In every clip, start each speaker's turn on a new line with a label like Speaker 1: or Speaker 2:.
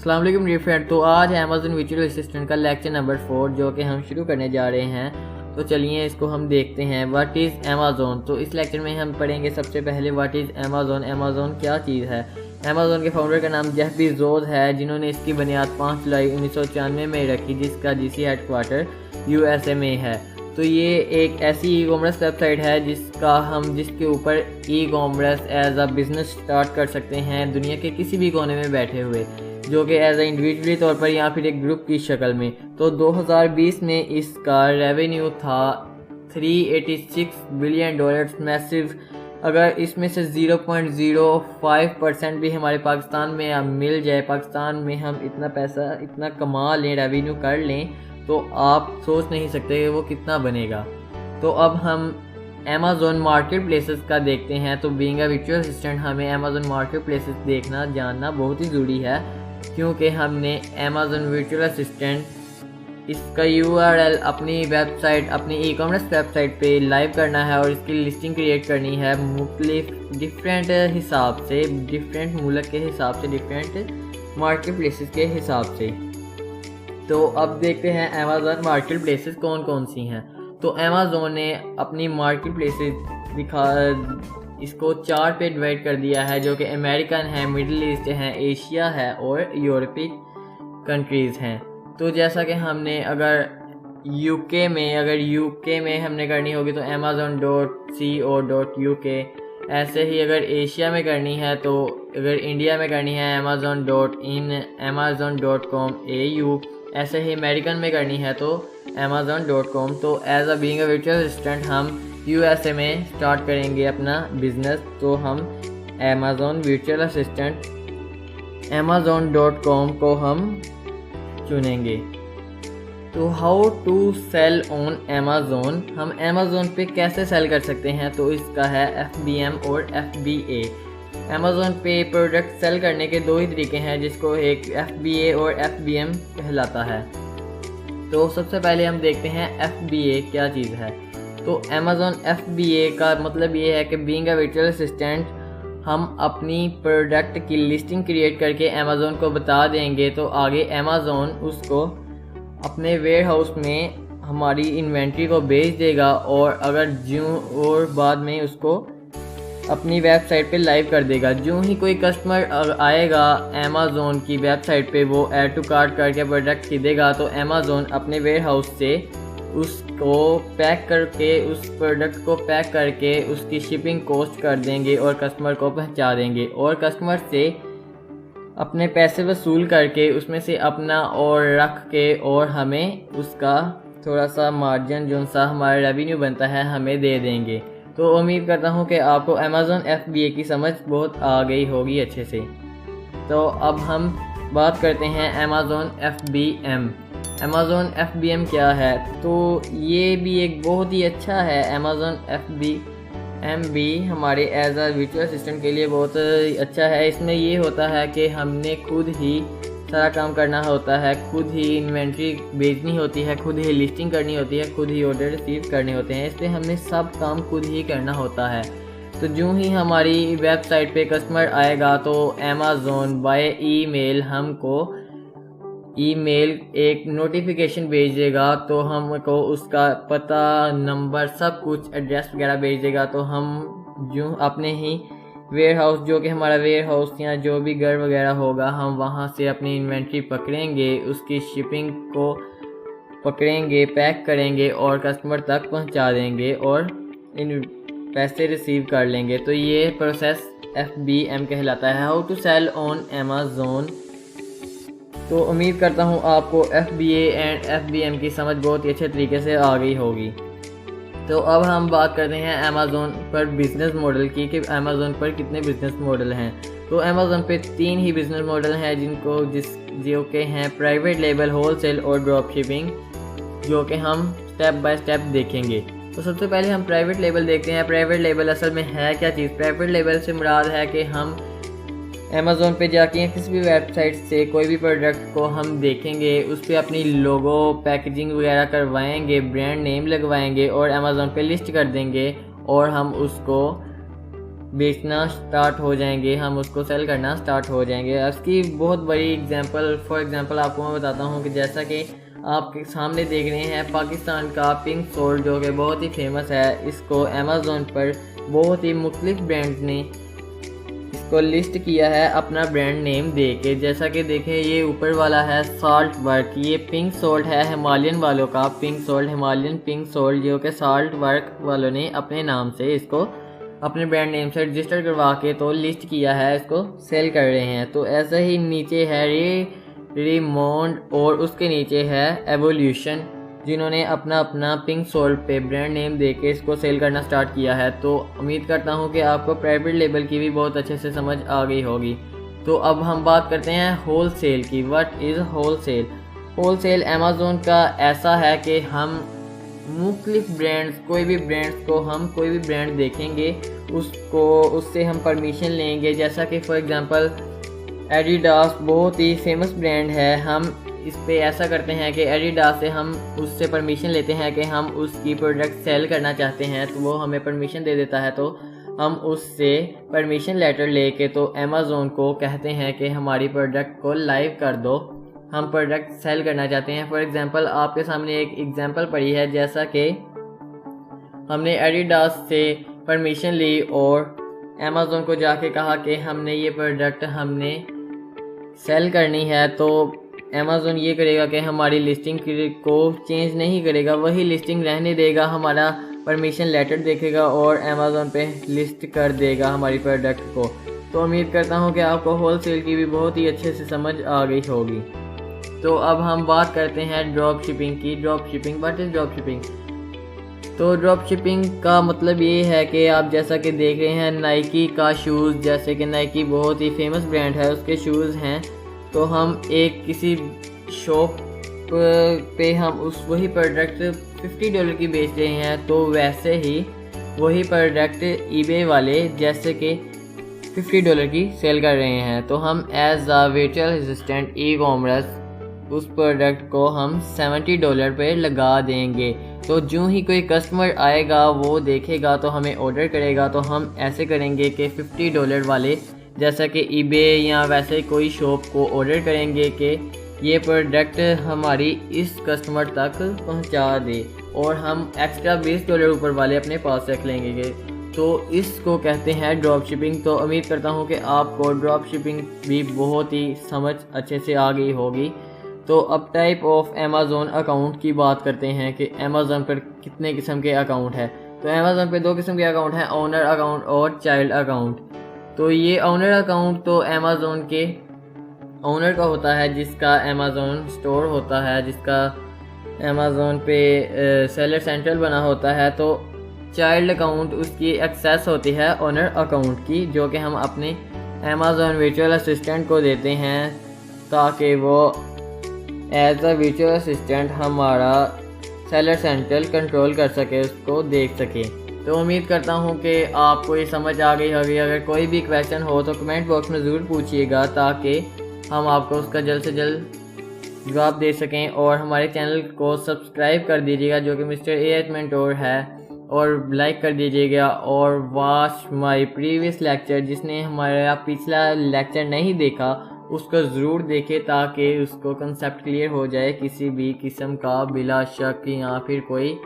Speaker 1: अस्सलाम वालेकुम dear friend. तो आज है अमेज़न वर्चुअल असिस्टेंट का लेक्चर नंबर 4 जो कि हम शुरू करने जा रहे हैं। तो चलिए इसको हम देखते हैं। What is Amazon. तो इस लेक्चर में हम पढ़ेंगे सबसे पहले व्हाट इज़ अमेज़न। अमेज़न क्या चीज़ है। अमेज़न के फाउंडर का नाम जेफ बेज़ोस है, जिन्होंने इसकी बुनियाद 5 जुलाई 1994 में रखी, जिसका जीसी हेडक्वार्टर यूएसए में है। तो ये एक ऐसी ई कॉमर्स वेबसाइट है जिसके ऊपर e commerce as a business start कर सकते हैं दुनिया के किसी भी कोने में बैठे हुए, जो कि एज अ इंडिविजुअली तौर पर या फिर एक ग्रुप की शक्ल में। तो 2020 में इसका रेवेन्यू था $386 बिलियन। मैसिव। अगर इसमें से 0.05% भी हमारे पाकिस्तान में अब मिल जाए, पाकिस्तान में हम इतना पैसा इतना कमा लें, रेवेन्यू कर लें, तो आप सोच नहीं सकते कि वो कितना बनेगा। तो अब हम अमेज़न मार्केट प्लेसेस का देखते हैं। तो बीइंग अ वर्चुअल असिस्टेंट हमें अमेज़न मार्केट प्लेसेस देखना जानना बहुत ही ज़रूरी है, क्योंकि हमने अमेज़न वर्चुअल असिस्टेंट इसका URL अपनी वेबसाइट, अपनी ई कॉमर्स वेबसाइट पे लाइव करना है और इसकी लिस्टिंग क्रिएट करनी है मुख्तलिफ डिफरेंट हिसाब से, डिफरेंट मुल्क के हिसाब से, डिफरेंट मार्केट प्लेसेस के हिसाब से। तो अब देखते हैं अमेज़न मार्केट प्लेसेस कौन कौन सी हैं। तो अमेज़न ने अपनी मार्केट प्लेसेस इसको 4 पे डिवाइड कर दिया है, जो कि अमेरिकन है, मिडिल ईस्ट है, एशिया है और यूरोपीय कंट्रीज़ हैं। तो जैसा कि हमने अगर यूके में हमने करनी होगी तो amazon.co.uk, ऐसे ही अगर एशिया में करनी है, तो अगर इंडिया में करनी है amazon.in, amazon.com.au, ऐसे ही अमेरिकन में करनी है तो amazon.com। तो as a being a virtual assistant USA यूएसए में स्टार्ट करेंगे अपना बिजनेस, तो हम amazon वर्चुअल असिस्टेंट amazon.com को हम चुनेंगे। तो how to sell on Amazon. हम अमेज़न पे कैसे सेल कर सकते हैं, तो इसका है FBM और FBA। अमेज़न पे प्रोडक्ट सेल करने के 2 ही तरीके हैं, जिसको एक FBA और FBM कहलाता है। तो सबसे पहले हम देखते हैं FBA क्या चीज़ है। तो अमेज़न FBA का मतलब ये है कि बीइंग अ वर्चुअल असिस्टेंट हम अपनी प्रोडक्ट की लिस्टिंग क्रिएट करके अमेज़न को बता देंगे, तो आगे अमेज़न उसको अपने वेयर हाउस में हमारी इन्वेंट्री को भेज देगा और बाद में उसको अपनी वेबसाइट पे लाइव कर देगा। जो ही कोई कस्टमर आएगा अमेज़न की वेबसाइट पे, वो ऐड टू कार्ट करके प्रोडक्ट खरीदेगा, तो अमेज़न अपने वेयर हाउस से उसको पैक करके, उस प्रोडक्ट को पैक करके उसकी शिपिंग कॉस्ट कर देंगे और कस्टमर को पहुंचा देंगे, और कस्टमर से अपने पैसे वसूल करके उसमें से अपना और रख के और हमें उसका थोड़ा सा मार्जिन जो सा हमारा रेवेन्यू बनता है हमें दे देंगे। तो उम्मीद करता हूँ कि आपको अमेज़न FBA की समझ बहुत आ गई होगी अच्छे से। तो अब हम बात करते हैं अमेज़न FBM। अमेज़न FBM क्या है, तो ये भी एक बहुत ही अच्छा है। अमेज़न FBM भी हमारे एज अ वर्चुअल असिस्टेंट के लिए बहुत अच्छा है। इसमें ये होता है कि हमने खुद ही सारा काम करना होता है, खुद ही इन्वेंट्री बेचनी होती है, खुद ही लिस्टिंग करनी होती है, खुद ही ऑर्डर रिसीव करने होते हैं, इसलिए हमने सब काम खुद ही करना होता है। तो जो ही हमारी वेबसाइट पे कस्टमर आएगा तो अमेज़न बाय ईमेल हमको एक नोटिफिकेशन भेज देगा, तो हमको उसका पता, नंबर, सब कुछ, एड्रेस वगैरह भेज देगा। तो हम जो अपने ही वेयर हाउस, जो कि हमारा वेयर हाउस या जो भी घर वगैरह होगा, हम वहाँ से अपनी इन्वेंट्री पकड़ेंगे, उसकी शिपिंग को पकड़ेंगे, पैक करेंगे और कस्टमर तक पहुँचा देंगे और इन पैसे रिसीव कर लेंगे। तो ये प्रोसेस FBM कहलाता है, how to sell on Amazon. तो उम्मीद करता हूँ आपको FBA एंड FBM की समझ बहुत ही अच्छे तरीके से आ गई होगी। तो अब हम बात करते हैं अमेज़न पर बिज़नेस मॉडल की, कि अमेज़न पर कितने बिज़नेस मॉडल हैं। तो अमेज़न पे 3 ही बिज़नेस मॉडल हैं, जो कि हैं प्राइवेट लेबल, होलसेल और ड्रॉप शिपिंग, जो कि हम स्टेप बाय स्टेप देखेंगे। तो सबसे पहले हम प्राइवेट लेबल देखते हैं। प्राइवेट लेबल असल में है क्या चीज़। प्राइवेट लेबल से मुराद है कि हम अमेज़न पे जाके किसी भी वेबसाइट से कोई भी प्रोडक्ट को हम देखेंगे, उस पर अपनी लोगो, पैकेजिंग वगैरह करवाएंगे, ब्रांड नेम लगवाएंगे और अमेज़न पे लिस्ट कर देंगे, और हम उसको बेचना स्टार्ट हो जाएंगे, हम उसको सेल करना स्टार्ट हो जाएंगे। इसकी बहुत बड़ी एग्जांपल फॉर एग्जांपल आपको मैं बताता हूँ कि जैसा कि आपके सामने देख रहे हैं पाकिस्तान का पिंक सोल्ट जो कि बहुत ही फेमस है। इसको अमेज़ॉन पर बहुत ही मुख्तलिफ ब्रांड ने इसको लिस्ट किया है अपना ब्रांड नेम दे के। जैसा कि देखें ये ऊपर वाला है साल्ट वर्क, ये पिंक सोल्ट है हिमालयन वालों का pink salt, Himalayan pink salt जो कि साल्ट वर्क वालों ने अपने नाम से इसको अपने ब्रांड नेम से रजिस्टर करवा के तो लिस्ट किया है, इसको सेल कर रहे हैं। तो ऐसा ही नीचे है रिमोंड और उसके नीचे है एवोल्यूशन जिन्होंने अपना पिंक सोल्ट पे ब्रांड नेम देके इसको सेल करना स्टार्ट किया है। तो उम्मीद करता हूँ कि आपको प्राइवेट लेबल की भी बहुत अच्छे से समझ आ गई होगी। तो अब हम बात करते हैं होल सेल की। What is wholesale? Wholesale Amazon का ऐसा है कि हम मुख्तलिफ ब्रांड्स कोई भी ब्रांड देखेंगे उससे हम परमिशन लेंगे। जैसा कि फॉर एग्जांपल एडिडास बहुत ही फेमस ब्रांड है, हम इस पे ऐसा करते हैं कि एडिडास से हम उससे परमिशन लेते हैं कि हम उसकी प्रोडक्ट सेल करना चाहते हैं, तो वो हमें परमिशन दे देता है। तो हम उससे परमिशन लेटर लेके तो अमेज़ॉन को कहते हैं कि हमारी प्रोडक्ट को लाइव कर दो, हम प्रोडक्ट सेल करना चाहते हैं। फॉर एग्जांपल आपके सामने एक एग्जांपल पड़ी है, जैसा कि हमने एडिडास से परमिशन ली और अमेज़ॉन को जाके कहा कि हमने ये प्रोडक्ट हमने सेल करनी है, तो अमेज़ॉन ये करेगा कि हमारी लिस्टिंग को चेंज नहीं करेगा, वही लिस्टिंग रहने देगा, हमारा परमिशन लेटर देखेगा और अमेज़ॉन पे लिस्ट कर देगा हमारी प्रोडक्ट को। तो उम्मीद करता हूँ कि आपको होल सेल की भी बहुत ही अच्छे से समझ आ गई होगी। तो अब हम बात करते हैं ड्रॉप शिपिंग की। Drop shipping, what is drop shipping? तो ड्रॉप शिपिंग का मतलब ये है कि आप जैसा कि देख रहे हैं नाइकी का शूज़, जैसे कि नाइकी बहुत ही फेमस ब्रांड है, उसके शूज़ हैं। तो हम एक किसी शॉप पे हम वही प्रोडक्ट $50 की बेच रहे हैं, तो वैसे ही वही प्रोडक्ट ईबे वाले जैसे कि $50 की सेल कर रहे हैं। तो हम as a virtual assistant e commerce उस प्रोडक्ट को हम $70 पे लगा देंगे। तो जो ही कोई कस्टमर आएगा वो देखेगा तो हमें ऑर्डर करेगा, तो हम ऐसे करेंगे कि $50 वाले जैसा कि ईबे या वैसे कोई शॉप को ऑर्डर करेंगे कि ये प्रोडक्ट हमारी इस कस्टमर तक पहुंचा दे, और हम एक्स्ट्रा $20 ऊपर वाले अपने पास रख लेंगे। तो इसको कहते हैं ड्रॉप शिपिंग। तो उम्मीद करता हूँ कि आपको ड्रॉप शिपिंग भी बहुत ही समझ अच्छे से आ गई होगी। तो अब टाइप ऑफ अमेज़ॉन अकाउंट की बात करते हैं कि अमेज़ॉन पर कितने किस्म के अकाउंट है। तो अमेज़ॉन पे 2 किस्म के अकाउंट हैं, ओनर अकाउंट और चाइल्ड अकाउंट। तो ये ओनर अकाउंट तो अमेज़ॉन के ओनर का होता है जिसका अमेज़ॉन स्टोर होता है, जिसका अमेज़ॉन पे सेलर सेंट्रल बना होता है। तो चाइल्ड अकाउंट उसकी एक्सेस होती है ओनर अकाउंट की, जो कि हम अपने अमेज़ॉन वर्चुअल असिस्टेंट को देते हैं ताकि वो एज अ वर्चुअल असिस्टेंट हमारा सेलर सेंट्रल कंट्रोल कर सके, उसको देख सके। तो उम्मीद करता हूँ कि आपको ये समझ आ गई होगी। अगर कोई भी क्वेश्चन हो तो कमेंट बॉक्स में ज़रूर पूछिएगा ताकि हम आपको उसका जल्द से जल्द जवाब दे सकें। और हमारे चैनल को सब्सक्राइब कर दीजिएगा जो कि मिस्टर ए मेंटोर है, और लाइक कर दीजिएगा। और वॉच माय प्रीवियस लेक्चर, जिसने हमारा पिछला लेक्चर नहीं देखा उसको ज़रूर देखें ताकि उसको कंसेप्ट क्लियर हो जाए, किसी भी किस्म का बिला शक या फिर कोई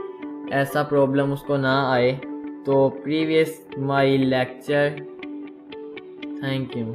Speaker 1: ऐसा प्रॉब्लम उसको ना आए। तो previous my lecture, thank you.